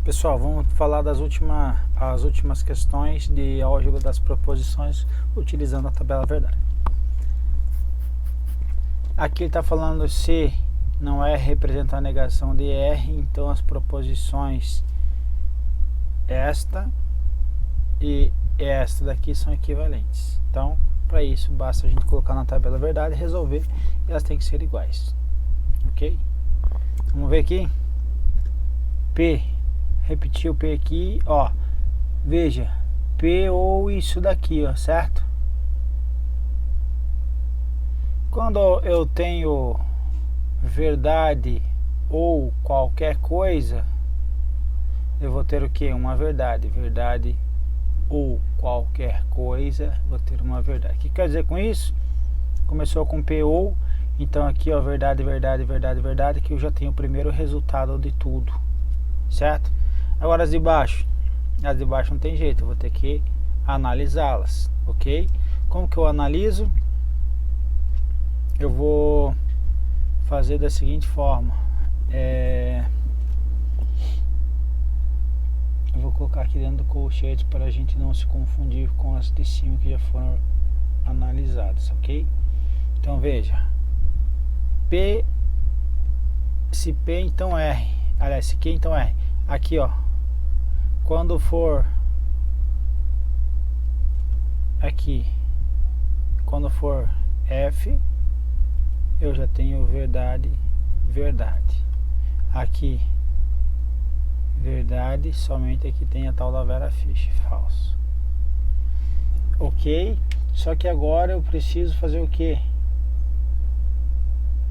Pessoal, vamos falar das últimas questões de álgebra das proposições utilizando a tabela verdade. Aqui ele está falando se não R representa a negação de R, então as proposições esta e esta daqui são equivalentes. Então, para isso, basta a gente colocar na tabela verdade e resolver, e elas têm que ser iguais. Ok? Vamos ver aqui. P. Repetir o P aqui, ó. Veja, P ou isso daqui, ó, certo? Quando eu tenho verdade ou qualquer coisa, eu vou ter o que? Uma verdade. Verdade ou qualquer coisa, vou ter uma verdade. O que quer dizer com isso? Começou com P ou, então aqui, ó, verdade, verdade, verdade, verdade, que eu já tenho o primeiro resultado de tudo, certo? Agora as de baixo não tem jeito, eu vou ter que analisá-las, ok? Como que eu analiso? Eu vou fazer da seguinte forma, eu vou colocar aqui dentro do colchete para a gente não se confundir com as de cima que já foram analisadas, ok? Então veja, P, se P então R, aliás, se Q então R, aqui ó, quando for aqui, quando for F, eu já tenho verdade, verdade. Aqui, verdade, somente aqui tem a tal da Vera Fischer, falso. Ok? Só que agora eu preciso fazer o que?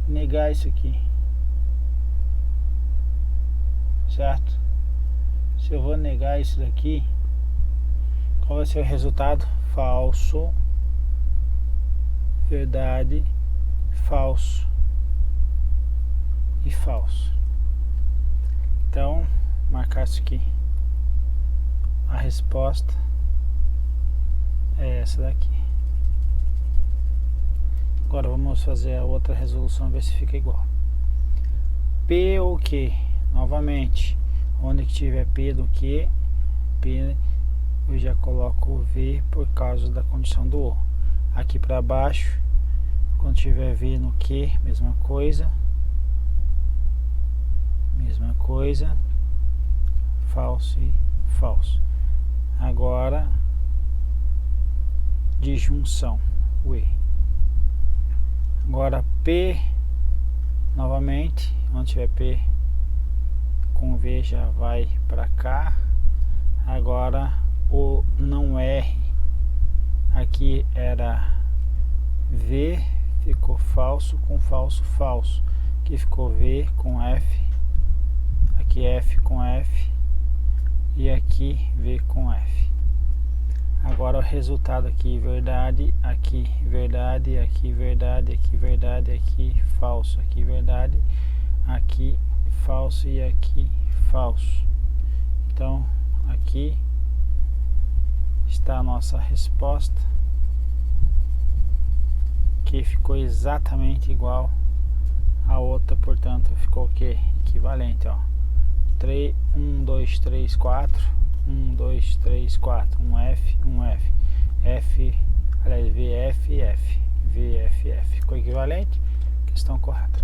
Negar isso aqui. Certo? Se eu vou negar isso daqui, qual vai ser o resultado? Falso, verdade, falso e falso. Então, marcar isso aqui. A resposta é essa daqui. Agora vamos fazer a outra resolução, ver se fica igual. P ou Q, novamente, onde que tiver P do Q, P, eu já coloco o V por causa da condição do O. Aqui para baixo, quando tiver V no Q, mesma coisa, falso e falso. Agora, disjunção, o E. Agora P, novamente, onde tiver P com V já vai para cá. Agora o não R, aqui era V, ficou falso com falso, falso. Aqui ficou V com F, aqui F com F e aqui V com F. Agora o resultado aqui verdade, aqui verdade, aqui verdade, aqui verdade, aqui falso, aqui verdade, aqui falso e aqui falso. Então aqui está a nossa resposta, que ficou exatamente igual a outra, portanto ficou o que? Equivalente, ó. 1, 2, 3, 4, 1, 2, 3, 4, um F, F, aliás, VF, F, VF, F, ficou equivalente? Questão correta.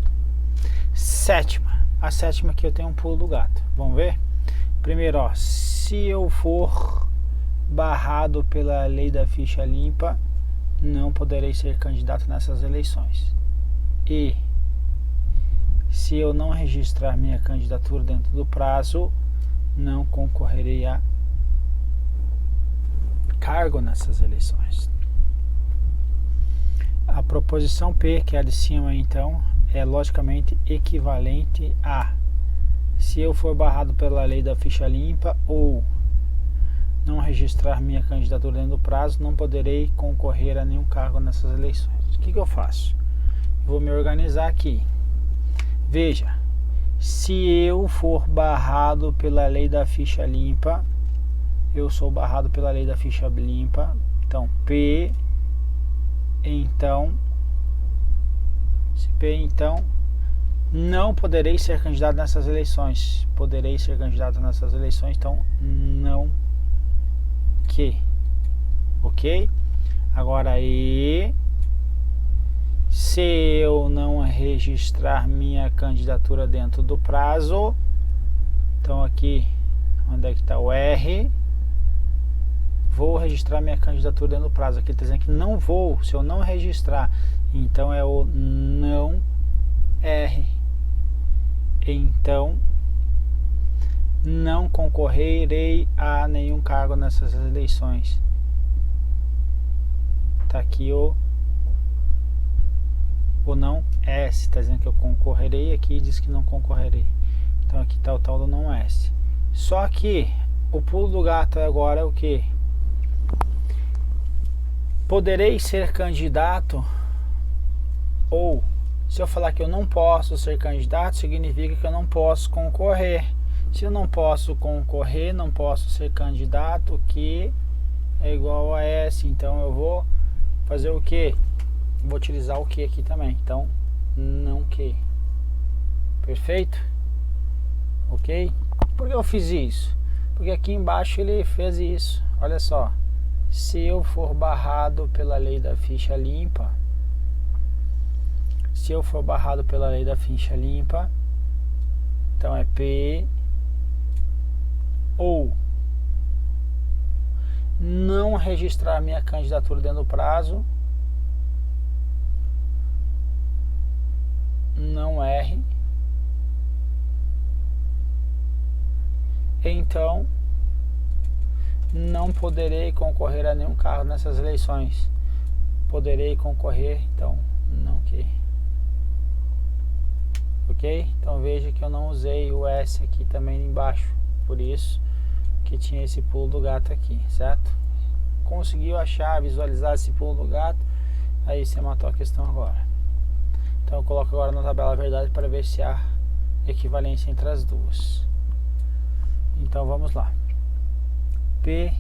Sétima, a sétima aqui eu tenho um pulo do gato, vamos ver? Primeiro, ó, se eu for barrado pela lei da ficha limpa, não poderei ser candidato nessas eleições. E se eu não registrar minha candidatura dentro do prazo, não concorrerei a cargo nessas eleições. A proposição P, que é a de cima, então, é logicamente equivalente a: se eu for barrado pela lei da ficha limpa ou não registrar minha candidatura dentro do prazo, não poderei concorrer a nenhum cargo nessas eleições. O que eu faço? Eu vou me organizar aqui. Veja, se eu for barrado pela lei da ficha limpa, eu sou barrado pela lei da ficha limpa, então P, então, se P então não poderei ser candidato nessas eleições. Poderei ser candidato nessas eleições, então não que. Ok? Agora aí, se eu não registrar minha candidatura dentro do prazo, então aqui, onde é que está o R? Vou registrar minha candidatura dentro do prazo. Aqui está dizendo que não vou, se eu não registrar. Então é o não R. Então não concorrerei a nenhum cargo nessas eleições. Tá aqui o não S, está dizendo que eu concorrerei, aqui diz que não concorrerei. Então aqui está o tal do não S. Só que o pulo do gato agora é o que? Poderei ser candidato, ou se eu falar que eu não posso ser candidato, significa que eu não posso concorrer. Se eu não posso concorrer, não posso ser candidato, que é igual a S. Então eu vou fazer o que? Vou utilizar o que aqui também. Então, não que. Perfeito? Ok? Por que eu fiz isso? Porque aqui embaixo ele fez isso. Olha só. Se eu for barrado pela lei da ficha limpa, então é P, ou não registrar minha candidatura dentro do prazo, não R, então não poderei concorrer a nenhum cargo nessas eleições. Poderei concorrer, então não que. Ok? Então veja que eu não usei o S aqui também embaixo, por isso que tinha esse pulo do gato aqui, certo? Conseguiu achar, visualizar esse pulo do gato, aí você matou a questão agora. Então eu coloco agora na tabela a verdade para ver se há equivalência entre as duas. Então vamos lá. P,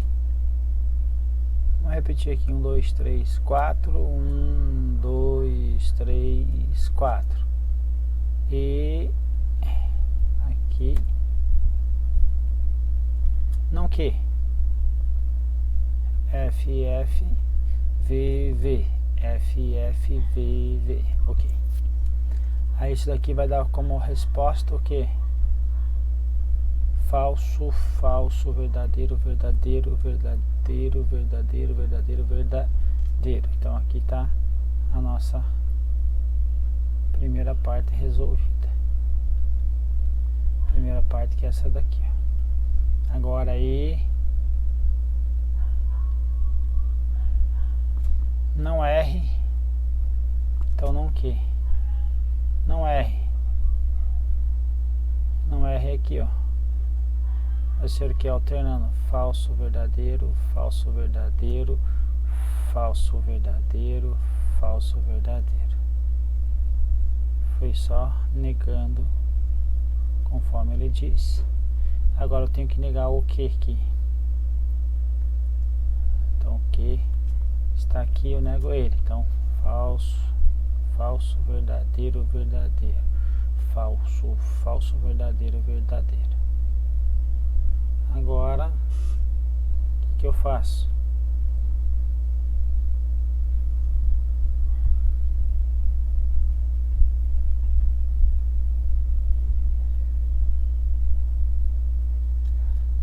vamos repetir aqui, 1, 2, 3, 4, 1, 2, 3, 4, e aqui, não que, FF, VV, FF, VV, ok. Aí isso daqui vai dar como resposta o que? Falso, falso, verdadeiro, verdadeiro, verdadeiro, verdadeiro, verdadeiro, verdadeiro. Então aqui está a nossa primeira parte resolvida. Primeira parte que é essa daqui, ó. Agora aí, não R, então não que, não R, não R aqui, ó. Vai ser o que? Alternando falso, verdadeiro, falso, verdadeiro, falso, verdadeiro, falso, verdadeiro. Foi só negando conforme ele diz. Agora eu tenho que negar o que aqui. Então o que está aqui eu nego ele. Então falso, falso, verdadeiro, verdadeiro, falso, falso, verdadeiro, verdadeiro. Agora, o que eu faço?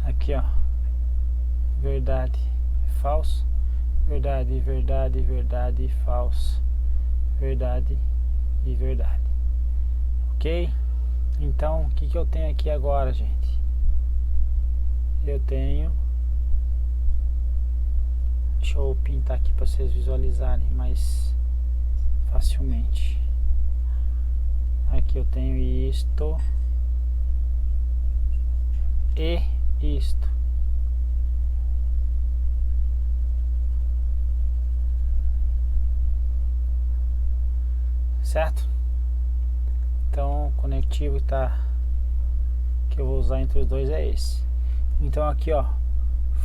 Aqui, ó, verdade, falso, verdade, verdade, verdade, falso, verdade e verdade. Ok? Então, o que eu tenho aqui agora, gente? Eu tenho, deixa eu pintar aqui para vocês visualizarem mais facilmente. Aqui eu tenho isto e isto. Certo? Então o conectivo que eu vou usar entre os dois é esse. Então aqui, ó,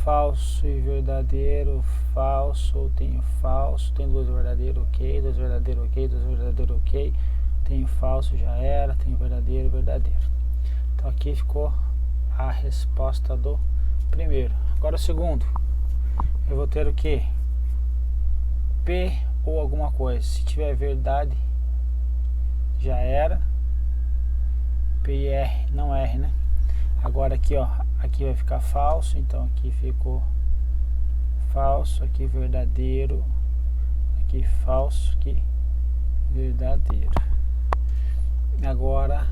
falso e verdadeiro, falso, tenho falso, tem dois verdadeiros, ok, dois verdadeiros, ok, dois verdadeiros, ok, tenho falso, já era, tenho verdadeiro, verdadeiro. Então aqui ficou a resposta do primeiro. Agora o segundo, eu vou ter o que? P ou alguma coisa. Se tiver verdade, já era. P e R, não R, né? Agora aqui, ó, aqui vai ficar falso, então aqui ficou falso, aqui verdadeiro, aqui falso, aqui verdadeiro. Agora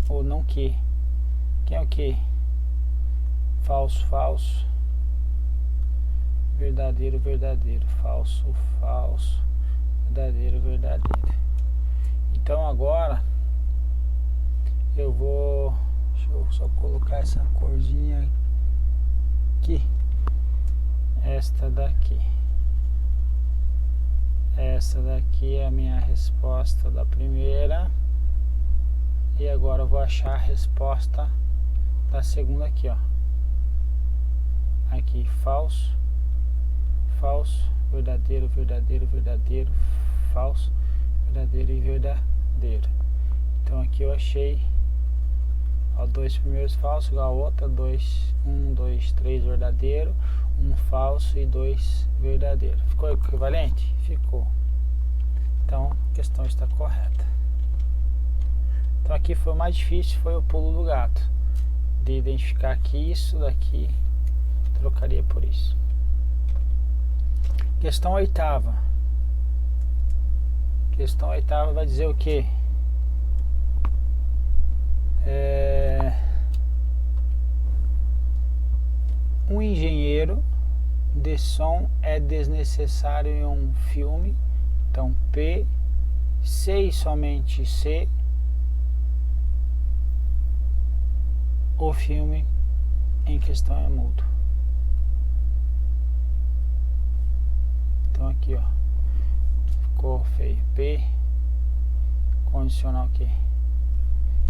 ou não que é o que? Falso, falso, verdadeiro, verdadeiro, falso, falso, verdadeiro, verdadeiro. Então agora eu vou, deixa eu só colocar essa corzinha aqui, esta daqui é a minha resposta da primeira. E agora eu vou achar a resposta da segunda aqui, ó. Aqui, falso, falso, verdadeiro, verdadeiro, verdadeiro, falso, verdadeiro e verdadeiro. Então aqui eu achei, ó, dois primeiros falsos igual a outra, 1, 2, 3 verdadeiro, um falso e 2 verdadeiro. Ficou equivalente? Ficou. Então a questão está correta. Então aqui foi o mais difícil, foi o pulo do gato, de identificar que isso daqui trocaria por isso. Questão oitava. Questão oitava vai dizer o que? Um engenheiro de som é desnecessário em um filme. Então P, C e somente C. O filme em questão é mudo. Então aqui, ó, ficou feio. P, condicional aqui.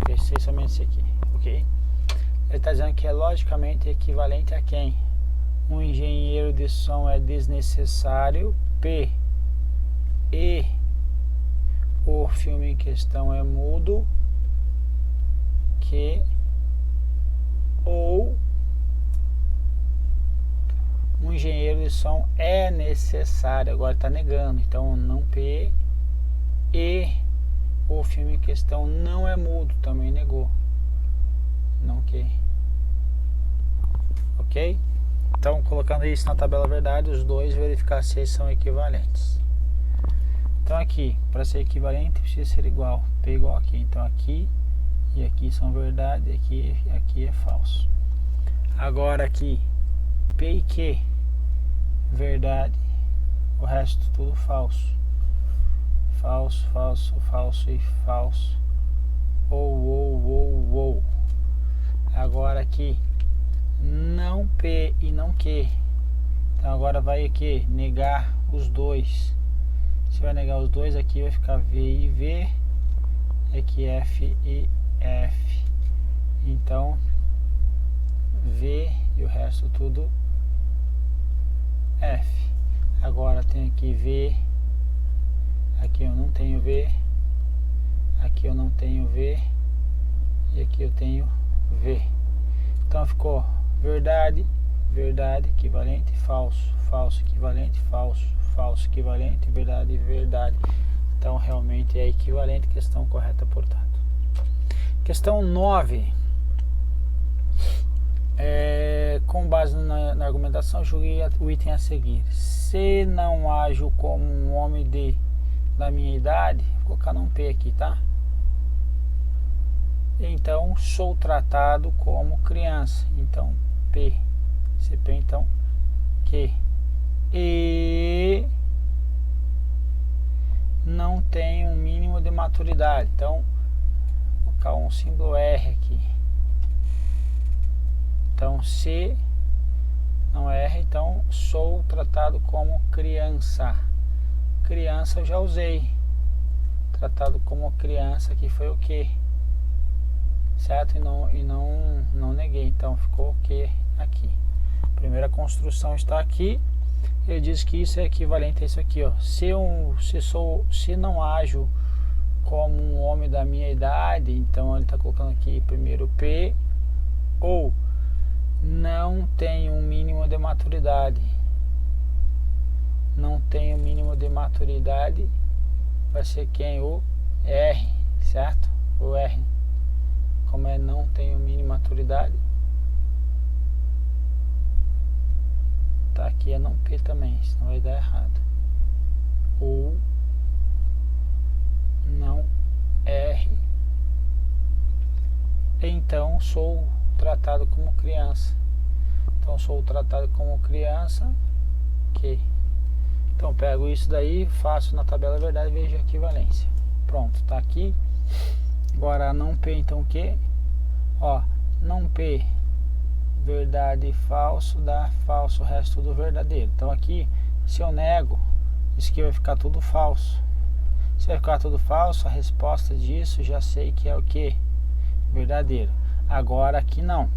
PC somente esse aqui, ok? Ele está dizendo que é logicamente equivalente a quem? Um engenheiro de som é desnecessário. P, e o filme em questão é mudo. Que ou um engenheiro de som é necessário. Agora está negando, então não P, e o filme em questão não é mudo, também negou, não que. Ok? Então colocando isso na tabela verdade, os dois, verificar se eles são equivalentes. Então aqui, para ser equivalente precisa ser igual, P igual aqui, então aqui e aqui são verdade, aqui é falso. Agora aqui, P e Q, verdade, o resto tudo falso. Falso, falso, falso e falso. Ou. Agora aqui, não P e não Q. Então agora vai aqui, negar os dois. Se vai negar os dois, aqui vai ficar V e V. Aqui F e F. Então V e o resto tudo F. Agora tem aqui V, aqui eu não tenho V, aqui eu não tenho V e aqui eu tenho V. Então ficou verdade, verdade, equivalente, falso, falso, equivalente, falso, falso, equivalente, verdade, verdade. Então realmente é equivalente, questão correta, portanto. Questão 9. Com base na argumentação, julguei o item a seguir. Se não ajo como um homem da minha idade, vou colocar um P aqui, tá? Então sou tratado como criança. Então P, CP, então Q. E não tenho um mínimo de maturidade. Então vou colocar um símbolo R aqui. Então C não é R, então sou tratado como criança. Criança eu já usei. Tratado como criança aqui foi o que? Certo? E não neguei. Então ficou o que aqui. Primeira construção está aqui. ele diz que isso é equivalente a isso aqui, ó. Se não ajo como um homem da minha idade, então ele está colocando aqui primeiro P, ou não tenho um mínimo de maturidade. Não tenho mínimo de maturidade, vai ser quem? O R, certo? O R. Como é não tenho mínimo de maturidade, tá aqui é não P também, senão vai dar errado. Ou não R. Então sou tratado como criança. Então sou tratado como criança. Ok. Então pego isso daí, faço na tabela verdade e vejo a equivalência. Pronto, tá aqui. Agora não P, então o que? Ó, não P, verdade e falso, dá falso, o resto tudo verdadeiro. Então aqui, se eu nego, isso aqui vai ficar tudo falso. Se vai ficar tudo falso, a resposta disso já sei que é o que? Verdadeiro. Agora aqui não.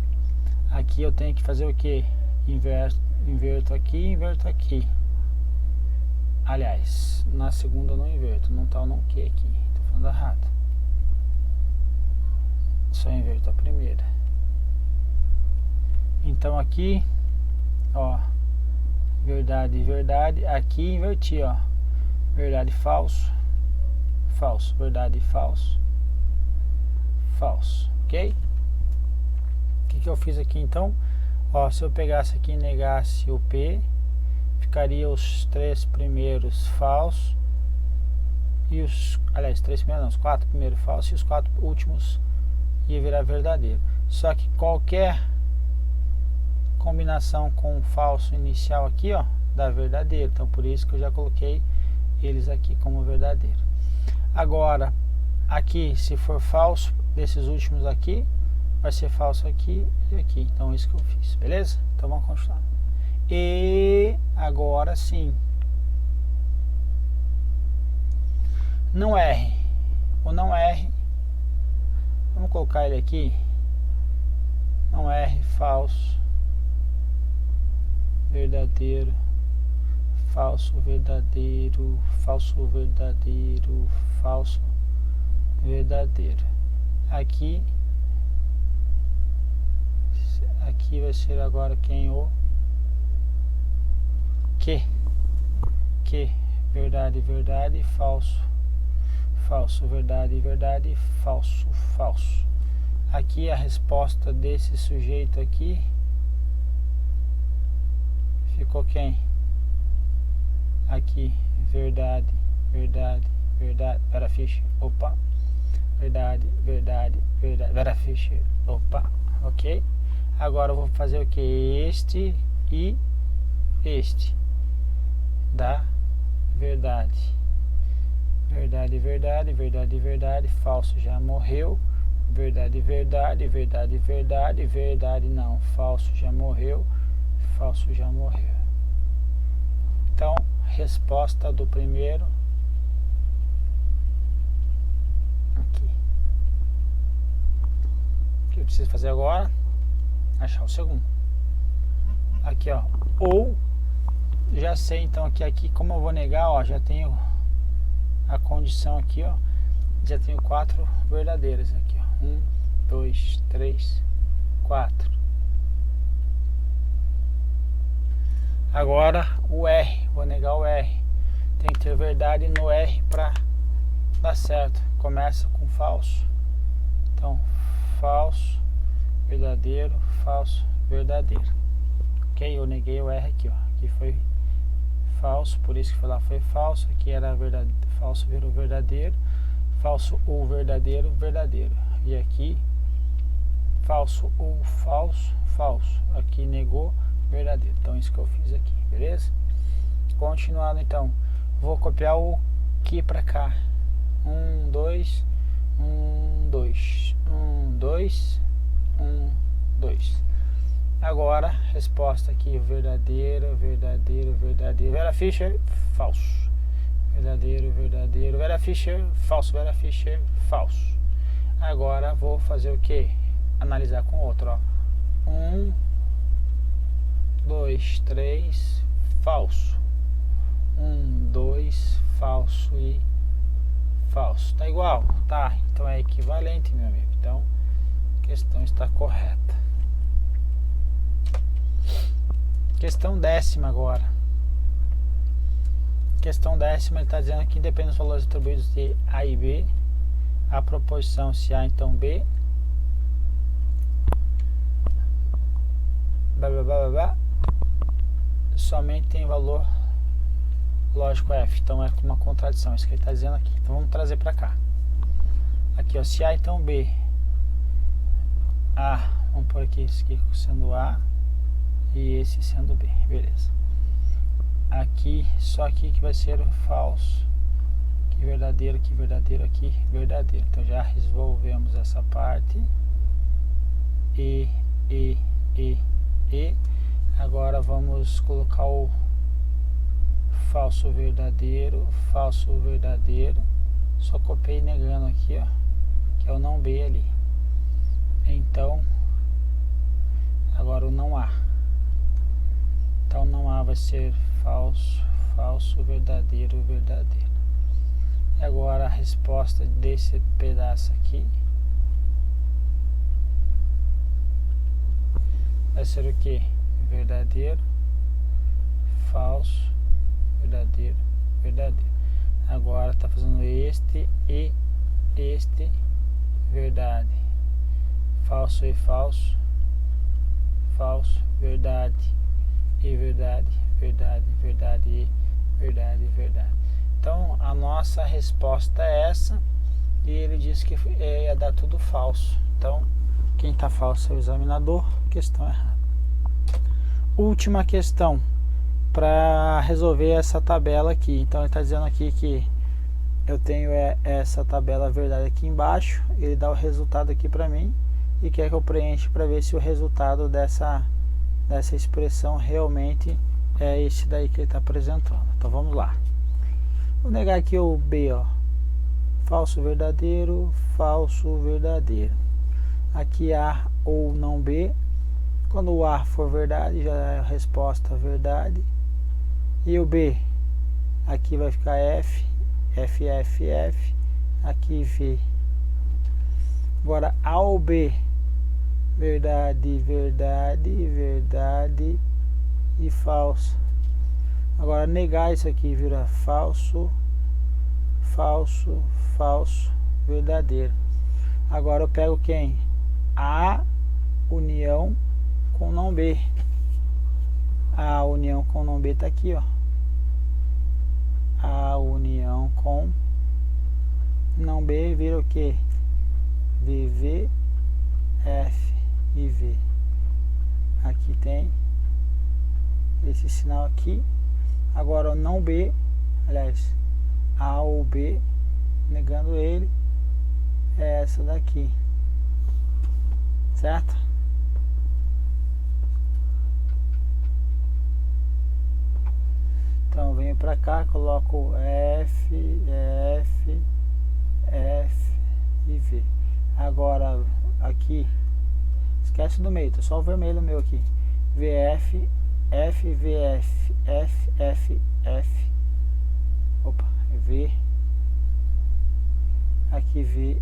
Aqui eu tenho que fazer o que? Inverto aqui e inverto aqui. Aliás, na segunda eu não inverto, não tá o não que aqui, tô falando errado. Só inverto a primeira. Então aqui, ó, verdade e verdade, aqui inverti, ó, verdade falso, falso, verdade falso, falso, ok? O que eu fiz aqui então? Ó, se eu pegasse aqui e negasse o P, ficaria os 3 primeiros falsos e os, aliás, 3 primeiros não, os 4 primeiros falsos e os 4 últimos ia virar verdadeiro. Só que qualquer combinação com o falso inicial aqui, ó, dá verdadeiro. Então por isso que eu já coloquei eles aqui como verdadeiro. Agora aqui, se for falso desses últimos aqui, vai ser falso aqui e aqui. Então isso que eu fiz, beleza? Então vamos continuar. E agora sim, não R, o não R, vamos colocar ele aqui, não R, falso, verdadeiro, falso, verdadeiro, falso, verdadeiro, falso, verdadeiro. Aqui vai ser agora quem? O que, verdade, verdade, falso, falso, verdade, verdade, falso, falso. Aqui a resposta desse sujeito aqui ficou quem? Aqui, verdade, verdade, verdade, Vera Fischer, opa, verdade, verdade, verdade, Vera Fischer, opa, ok? Agora eu vou fazer o que? Este e este. Da verdade, verdade, verdade, verdade, verdade, falso já morreu, verdade, verdade, verdade, verdade, verdade não, falso já morreu, falso já morreu. Então, resposta do primeiro aqui. O que eu preciso fazer agora? Achar o segundo. Aqui, ó, ou já sei então que aqui, como eu vou negar, ó, já tenho a condição aqui, ó, já tenho 4 verdadeiras aqui, ó, 1, 2, 3, 4. Agora o R, vou negar o R, tem que ter verdade no R para dar certo. Começa com falso, então falso, verdadeiro, falso, verdadeiro, ok? Eu neguei o R aqui, ó, aqui foi falso, por isso que foi lá foi falso, aqui era verdade, falso virou verdadeiro, falso ou verdadeiro, verdadeiro, e aqui falso ou falso, falso, aqui negou, verdadeiro. Então isso que eu fiz aqui, beleza? Continuando então, vou copiar o que para cá, 1, 2, 1, 2, 1, 2, 1, 2. Agora, resposta aqui, verdadeiro, verdadeiro, verdadeiro, Vera Fischer, falso, verdadeiro, verdadeiro, Vera Fischer, falso, Vera Fischer, falso. Agora vou fazer o que? Analisar com outro, ó, 1, 2, 3, falso. 1, 2, falso e falso. Tá igual? Tá. Então é equivalente, meu amigo. Então, a questão está correta. Questão 10ª agora. Questão 10ª, ele está dizendo que independente dos valores atribuídos de A e B, a proposição se A, então B, blá, blá, blá, blá, blá, somente tem valor lógico F. Então é uma contradição, isso que ele está dizendo aqui. Então vamos trazer para cá. Aqui, ó, se A, então B. A, vamos pôr aqui esse aqui sendo A e esse sendo B, beleza. Aqui, só aqui que vai ser o falso, aqui verdadeiro, aqui verdadeiro, aqui verdadeiro. Então já resolvemos essa parte. E. Agora vamos colocar o falso verdadeiro, só copiei negando aqui, ó, que é o não B ali. Então, agora o não A. Então não A vai ser falso, verdadeiro. E agora a resposta desse pedaço aqui vai ser o que? Verdadeiro, falso, verdadeiro. Agora tá fazendo este e este, verdade. Falso e falso, verdade e verdade. Então a nossa resposta é essa, e ele disse que ia dar tudo falso. Então quem tá falso é o examinador. Questão errada. Última questão para resolver essa tabela aqui. Então ele está dizendo aqui que eu tenho essa tabela verdade aqui embaixo, ele dá o resultado aqui para mim e quer que eu preencha para ver se o resultado dessa expressão realmente é esse daí que ele está apresentando. Então vamos lá. Vou negar aqui o B, ó. Falso, verdadeiro. Aqui A ou não B. Quando o A for verdade, já é a resposta verdade. E o B, aqui vai ficar F. Aqui V. Agora A ou B, verdade e falso. Agora negar isso aqui vira falso, verdadeiro. Agora eu pego quem? A união com não B. A união com não B tá aqui, ó. A união com não B vira o que? VV, F e V. Aqui tem esse sinal aqui. Agora o não B, aliás, A ou B, negando ele, é essa daqui, certo? Então venho para cá, coloco F e V. Agora aqui, esquece do meio, tá só o vermelho meu aqui. VF, FVF, FFF. Opa, V. Aqui V.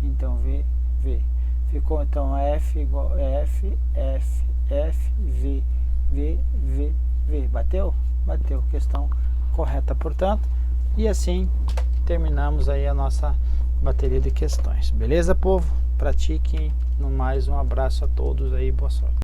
Então V. Ficou então F igual F, V. Bateu? Bateu. Questão correta, portanto. E assim terminamos aí a nossa bateria de questões. Beleza, povo? Pratiquem. No mais, um abraço a todos aí. Boa sorte.